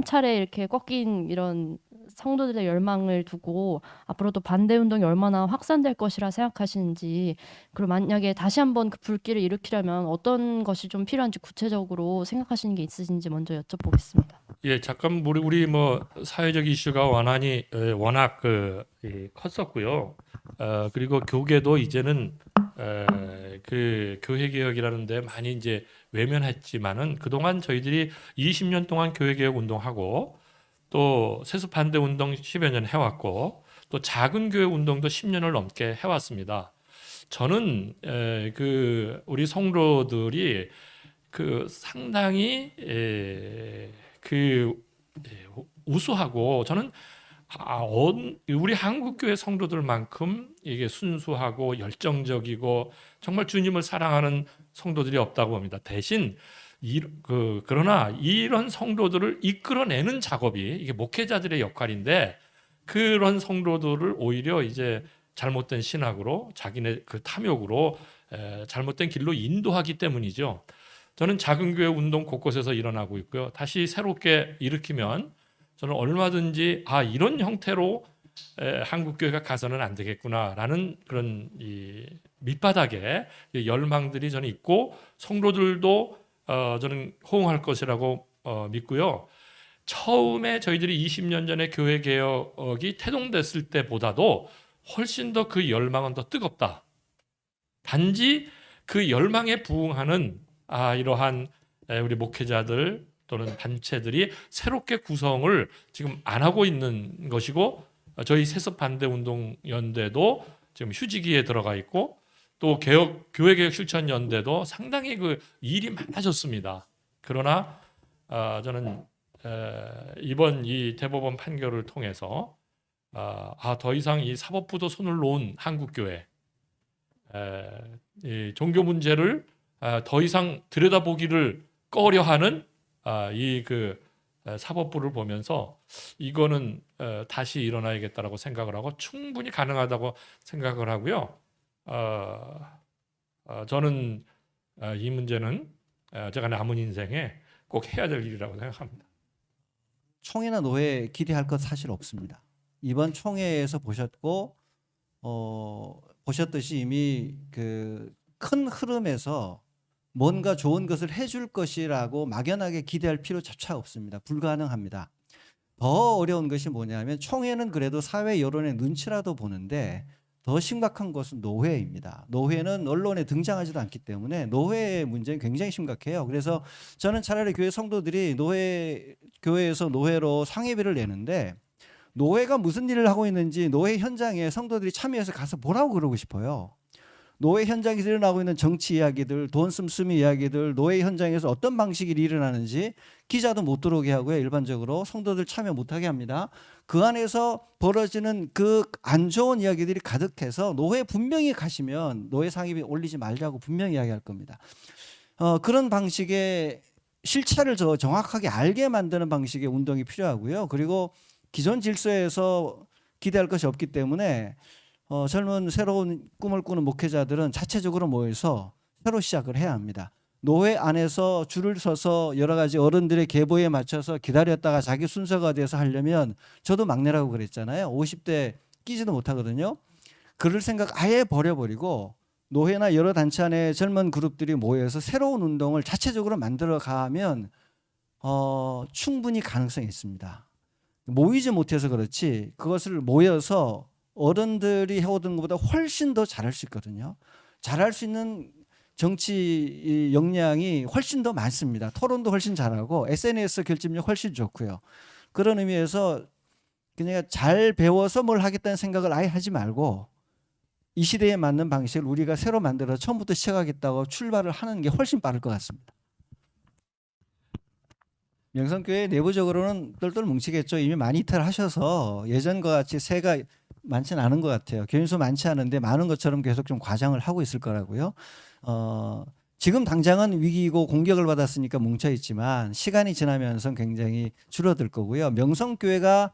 차례 이렇게 꺾인 이런 성도들의 열망을 두고 앞으로도 반대 운동이 얼마나 확산될 것이라 생각하시는지, 그리고 만약에 다시 한번 그 불길을 일으키려면 어떤 것이 좀 필요한지 구체적으로 생각하시는 게 있으신지 먼저 여쭤보겠습니다.
예, 잠깐 우리 뭐 사회적 이슈가 워낙 컸었고요. 그리고 교계도 이제는 그 교회 개혁이라는데 많이 이제 외면했지만은, 그동안 저희들이 20년 동안 교회 개혁 운동하고 또 세습 반대 운동 10여 년 해왔고, 또 작은 교회 운동도 10년을 넘게 해왔습니다. 저는 우리 성도들이 상당히 우수하고, 저는 우리 한국 교회 성도들만큼 이게 순수하고 열정적이고 정말 주님을 사랑하는 성도들이 없다고 봅니다. 대신 그러나 이런 성도들을 이끌어내는 작업이 이게 목회자들의 역할인데, 그런 성도들을 오히려 이제 잘못된 신학으로, 자기네 그 탐욕으로 잘못된 길로 인도하기 때문이죠. 저는 작은 교회 운동 곳곳에서 일어나고 있고요. 다시 새롭게 일으키면 저는 얼마든지 이런 형태로 한국 교회가 가서는 안 되겠구나라는 그런 이 밑바닥에 열망들이 저는 있고, 성도들도 저는 호응할 것이라고 믿고요. 처음에 저희들이 20년 전에 교회 개혁이 태동됐을 때보다도 훨씬 더 그 열망은 더 뜨겁다. 단지 그 열망에 부응하는 이러한 우리 목회자들 또는 단체들이 새롭게 구성을 지금 안 하고 있는 것이고, 저희 세습 반대 운동 연대도 지금 휴지기에 들어가 있고, 또 교회 개혁 실천 연대도 상당히 그 일이 많아졌습니다. 그러나 저는 이번 이 대법원 판결을 통해서 더 이상 이 사법부도 손을 놓은 한국 교회, 이 종교 문제를 더 이상 들여다보기를 꺼려하는 사법부를 보면서 이거는 다시 일어나야겠다라고 생각을 하고, 충분히 가능하다고 생각을 하고요. 저는 이 문제는 제가 남은 인생에 꼭 해야 될 일이라고 생각합니다.
총회나 노회 기대할 것 사실 없습니다. 이번 총회에서 보셨고 보셨듯이 이미 그 큰 흐름에서 뭔가 좋은 것을 해줄 것이라고 막연하게 기대할 필요조차 없습니다. 불가능합니다. 더 어려운 것이 뭐냐면, 총회는 그래도 사회 여론의 눈치라도 보는데 더 심각한 것은 노회입니다. 노회는 언론에 등장하지도 않기 때문에 노회의 문제는 굉장히 심각해요. 그래서 저는 차라리 교회 성도들이 교회에서 노회로 상회비를 내는데, 노회가 무슨 일을 하고 있는지 노회 현장에 성도들이 참여해서 가서 보라고 그러고 싶어요. 노회 현장에서 일어나고 있는 정치 이야기들, 돈 씀씀이 이야기들, 노회 현장에서 어떤 방식이 일어나는지 기자도 못 들어오게 하고요. 일반적으로 성도들 참여 못하게 합니다. 그 안에서 벌어지는 그 안 좋은 이야기들이 가득해서 노회 분명히 가시면 노회 상임위 올리지 말자고 분명히 이야기할 겁니다. 그런 방식의 실체를 더 정확하게 알게 만드는 방식의 운동이 필요하고요. 그리고 기존 질서에서 기대할 것이 없기 때문에 젊은 새로운 꿈을 꾸는 목회자들은 자체적으로 모여서 새로 시작을 해야 합니다. 노회 안에서 줄을 서서 여러 가지 어른들의 계보에 맞춰서 기다렸다가 자기 순서가 돼서 하려면 저도 막내라고 그랬잖아요. 50대 끼지도 못하거든요. 그럴 생각 아예 버려버리고 노회나 여러 단체 안에 젊은 그룹들이 모여서 새로운 운동을 자체적으로 만들어 가면 충분히 가능성이 있습니다. 모이지 못해서 그렇지 그것을 모여서 어른들이 해오던 것보다 훨씬 더 잘할 수 있거든요. 잘할 수 있는 정치 역량이 훨씬 더 많습니다. 토론도 훨씬 잘하고 SNS 결집력 훨씬 좋고요. 그런 의미에서 그냥 잘 배워서 뭘 하겠다는 생각을 아예 하지 말고 이 시대에 맞는 방식을 우리가 새로 만들어 처음부터 시작하겠다고 출발을 하는 게 훨씬 빠를 것 같습니다. 명성교회 내부적으로는 똘똘 뭉치겠죠. 이미 많이 이탈하셔서 예전과 같이 새가 많지는 않은 것 같아요. 교인수 많지 않은데 많은 것처럼 계속 좀 과장을 하고 있을 거라고요. 지금 당장은 위기이고 공격을 받았으니까 뭉쳐 있지만 시간이 지나면서 굉장히 줄어들 거고요. 명성교회가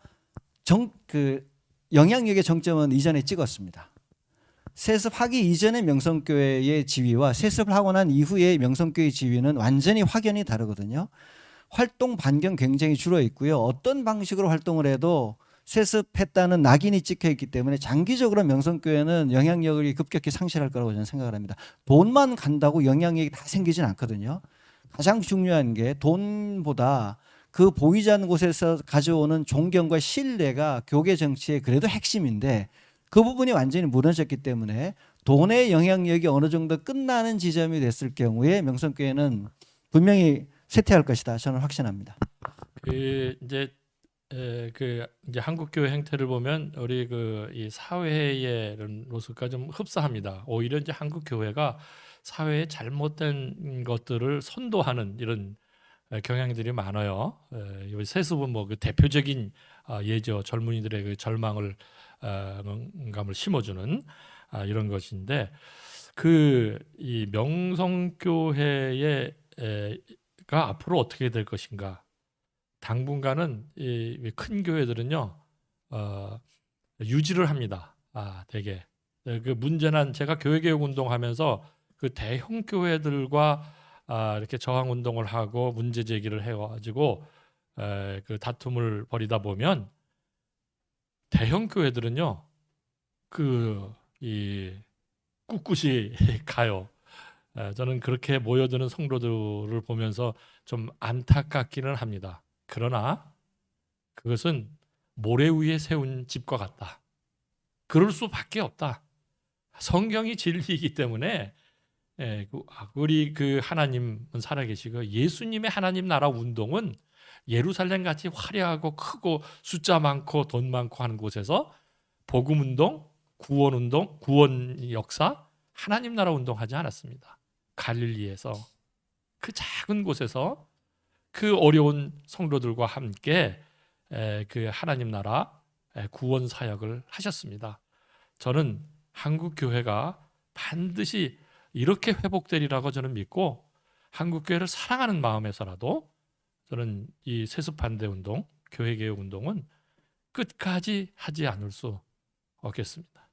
영향력의 정점은 이전에 찍었습니다. 세습하기 이전의 명성교회의 지위와 세습을 하고 난 이후의 명성교회의 지위는 완전히 확연히 다르거든요. 활동 반경 굉장히 줄어 있고요. 어떤 방식으로 활동을 해도 세습했다는 낙인이 찍혀 있기 때문에 장기적으로 명성교회는 영향력을 급격히 상실할 거라고 저는 생각을 합니다. 돈만 간다고 영향력이 다 생기진 않거든요. 가장 중요한 게 돈보다 그 보이지 않는 곳에서 가져오는 존경과 신뢰가 교계 정치의 그래도 핵심인데 그 부분이 완전히 무너졌기 때문에 돈의 영향력이 어느 정도 끝나는 지점이 됐을 경우에 명성교회는 분명히 쇠퇴할 것이다. 저는 확신합니다.
이제 한국 교회 행태를 보면 우리 이 사회의 이런 모습과 좀 흡사합니다. 오히려 이제 한국 교회가 사회의 잘못된 것들을 선도하는 이런 경향들이 많아요. 이 세습은 뭐 그 대표적인 예죠. 젊은이들의 그 절망을 감을 심어주는 이런 것인데 이 명성교회의 가 앞으로 어떻게 될 것인가? 당분간은 이 큰 교회들은요 유지를 합니다. 되게 그 문제는 제가 교회개혁 운동하면서 그 대형 교회들과 이렇게 저항 운동을 하고 문제 제기를 해가지고 그 다툼을 벌이다 보면 대형 교회들은요 이 꿋꿋이 가요. 저는 그렇게 모여드는 성도들을 보면서 좀 안타깝기는 합니다. 그러나 그것은 모래 위에 세운 집과 같다. 그럴 수밖에 없다. 성경이 진리이기 때문에 우리 그 하나님은 살아계시고 예수님의 하나님 나라 운동은 예루살렘 같이 화려하고 크고 숫자 많고 돈 많고 하는 곳에서 복음 운동, 구원 운동, 구원 역사, 하나님 나라 운동하지 않았습니다. 갈릴리에서 그 작은 곳에서 그 어려운 성도들과 함께 그 하나님 나라 구원 사역을 하셨습니다. 저는 한국 교회가 반드시 이렇게 회복되리라고 저는 믿고 한국 교회를 사랑하는 마음에서라도 저는 이 세습 반대 운동, 교회 개혁 운동은 끝까지 하지 않을 수 없겠습니다.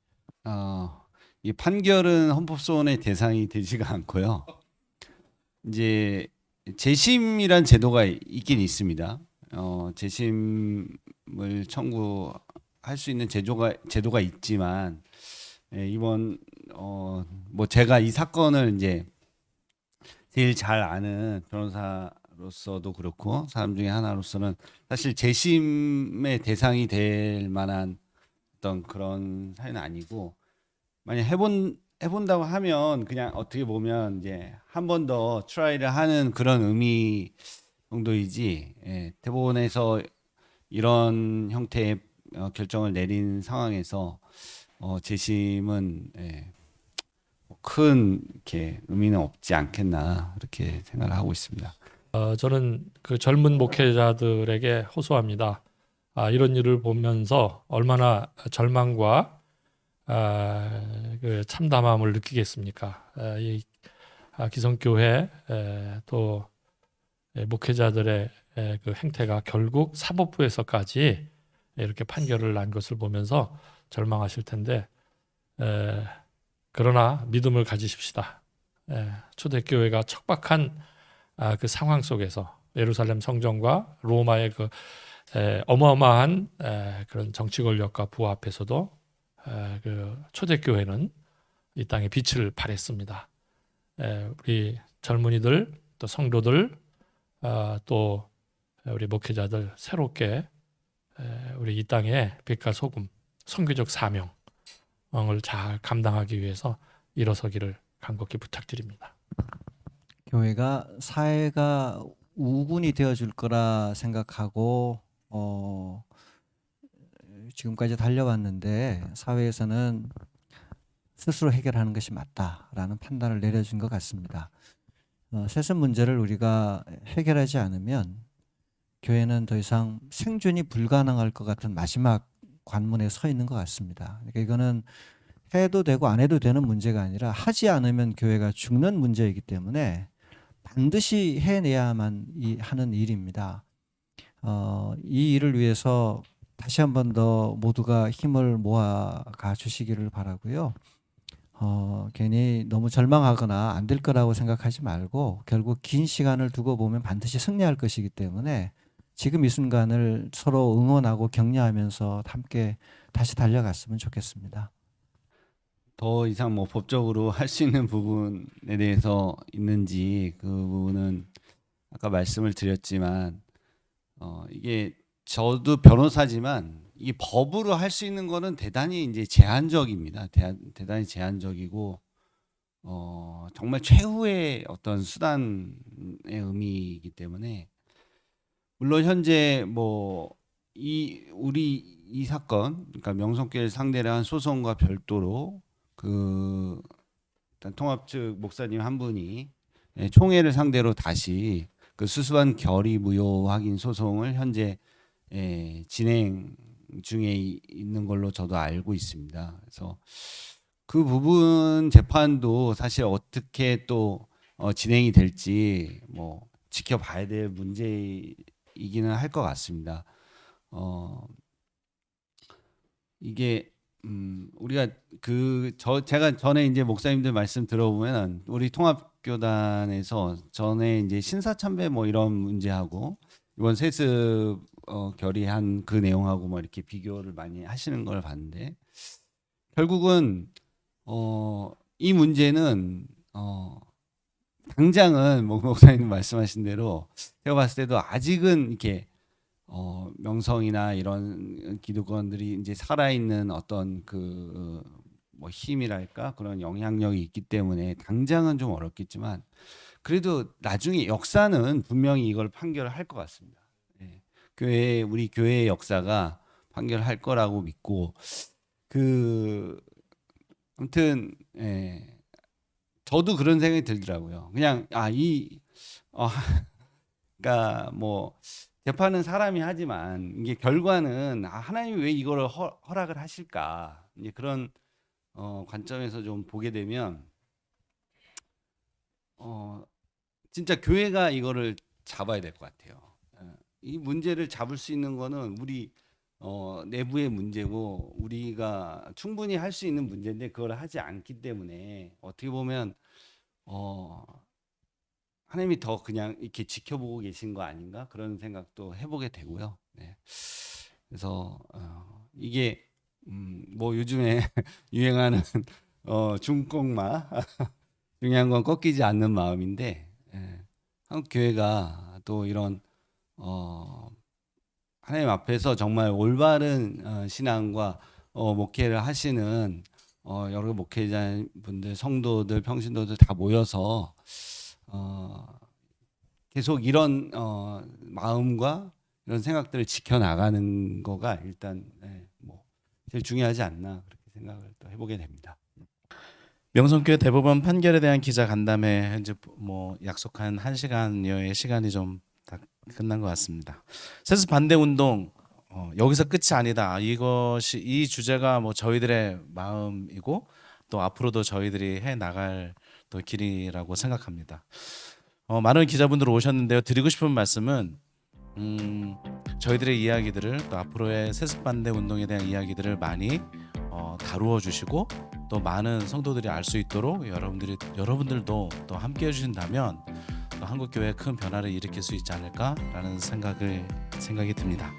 이 판결은 헌법소원의 대상이 되지가 않고요. 이제 재심이란 제도가 있긴 있습니다. 재심을 청구할 수 있는 제도가 있지만 이번 뭐 제가 이 사건을 이제 제일 잘 아는 변호사로서도 그렇고 사람 중에 하나로서는 사실 재심의 대상이 될 만한 어떤 그런 사유는 아니고 만약 해본다고 하면 그냥 어떻게 보면 이제 한 번 더 트라이를 하는 그런 의미 정도이지 대법원에서 이런 형태의 결정을 내린 상황에서 재심은 큰 이렇게 의미는 없지 않겠나 그렇게 생각을 하고 있습니다.
저는 그 젊은 목회자들에게 호소합니다. 이런 일을 보면서 얼마나 절망과 그 참담함을 느끼겠습니까? 이 기성교회 또 목회자들의 그 행태가 결국 사법부에서까지 이렇게 판결을 난 것을 보면서 절망하실 텐데, 그러나 믿음을 가지십시다. 초대교회가 척박한 그 상황 속에서 예루살렘 성전과 로마의 그 어마어마한 그런 정치 권력과 부하 앞에서도 그 초대교회는 이 땅에 빛을 발했습니다. 우리 젊은이들, 또 성도들, 또 우리 목회자들 새롭게 우리 이 땅에 빛과 소금, 선교적 사명을 잘 감당하기 위해서 일어서기를 간곡히 부탁드립니다.
교회가 사회가 우군이 되어줄 거라 생각하고 지금까지 달려왔는데 사회에서는 스스로 해결하는 것이 맞다라는 판단을 내려준 것 같습니다. 세습 문제를 우리가 해결하지 않으면 교회는 더 이상 생존이 불가능할 것 같은 마지막 관문에 서 있는 것 같습니다. 그러니까 이거는 해도 되고 안 해도 되는 문제가 아니라 하지 않으면 교회가 죽는 문제이기 때문에 반드시 해내야만 하는 일입니다. 이 일을 위해서 다시 한 번 더 모두가 힘을 모아가 주시기를 바라고요. 괜히 너무 절망하거나 안 될 거라고 생각하지 말고 결국 긴 시간을 두고 보면 반드시 승리할 것이기 때문에 지금 이 순간을 서로 응원하고 격려하면서 함께 다시 달려갔으면 좋겠습니다.
더 이상 뭐 법적으로 할 수 있는 부분에 대해서 있는지 그 부분은 아까 말씀을 드렸지만 이게 저도 변호사지만 이게 법으로 할 수 있는 거는 대단히 이제 제한적입니다. 대단히 제한적이고 정말 최후의 어떤 수단의 의미이기 때문에 물론 현재 뭐 우리 이 사건, 그러니까 명성교회를 상대로 한 소송과 별도로 그 일단 통합 측 목사님 한 분이 총회를 상대로 다시 그 수수한 결의 무효 확인 소송을 현재 진행 중에 있는 걸로 저도 알고 있습니다. 그래서 그 부분 재판도 사실 어떻게 또 진행이 될지 뭐 지켜봐야 될 문제이기는 할 것 같습니다. 이게 우리가 제가 전에 이제 목사님들 말씀 들어보면 우리 통합교단에서 전에 이제 신사참배 뭐 이런 문제하고 이번 세습 결의한 그 내용하고 뭐 이렇게 비교를 많이 하시는 걸 봤는데 결국은 이 문제는 당장은 뭐 목사님 말씀하신 대로 제가 봤을 때도 아직은 이렇게 명성이나 이런 기득권들이 이제 살아있는 어떤 그 뭐 힘이랄까 그런 영향력이 있기 때문에 당장은 좀 어렵겠지만 그래도 나중에 역사는 분명히 이걸 판결할 것 같습니다. 우리 교회의 역사가 판결할 거라고 믿고 아무튼 저도 그런 생각이 들더라고요. 그냥 그러니까 뭐 재판은 사람이 하지만 이게 결과는 하나님이 왜 이거를 허락을 하실까 이제 그런 관점에서 좀 보게 되면 진짜 교회가 이거를 잡아야 될 것 같아요. 이 문제를 잡을 수 있는 거는 우리 내부의 문제고 우리가 충분히 할 수 있는 문제인데 그걸 하지 않기 때문에 어떻게 보면 하나님이 더 그냥 이렇게 지켜보고 계신 거 아닌가 그런 생각도 해보게 되고요. 네. 그래서 이게 뭐 요즘에 유행하는 중꺾마 중요한 건 꺾이지 않는 마음인데 한국 교회가 또 이런 하나님 앞에서 정말 올바른 신앙과 목회를 하시는 여러 목회자분들, 성도들, 평신도들 다 모여서 계속 이런 마음과 이런 생각들을 지켜나가는 거가 일단 뭐 제일 중요하지 않나 그렇게 생각을 또 해보게 됩니다.
명성교회 대법원 판결에 대한 기자 간담회 현재 뭐 약속한 1시간여의 시간이 좀 다 끝난 것 같습니다. 세습 반대 운동 여기서 끝이 아니다. 이 주제가 뭐 저희들의 마음이고 또 앞으로도 저희들이 해 나갈 또 길이라고 생각합니다. 많은 기자분들 오셨는데요. 드리고 싶은 말씀은 저희들의 이야기들을 또 앞으로의 세습 반대 운동에 대한 이야기들을 많이 다루어 주시고 또 많은 성도들이 알 수 있도록 여러분들도 또 함께 해주신다면 또 한국 교회에 큰 변화를 일으킬 수 있지 않을까라는 생각이 듭니다.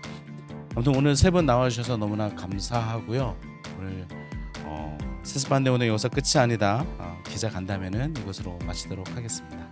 아무튼 오늘 세 분 나와주셔서 너무나 감사하고요. 오늘 세습 반대 운동 여기서 끝이 아니다. 기자 간담회는 이것으로 마치도록 하겠습니다.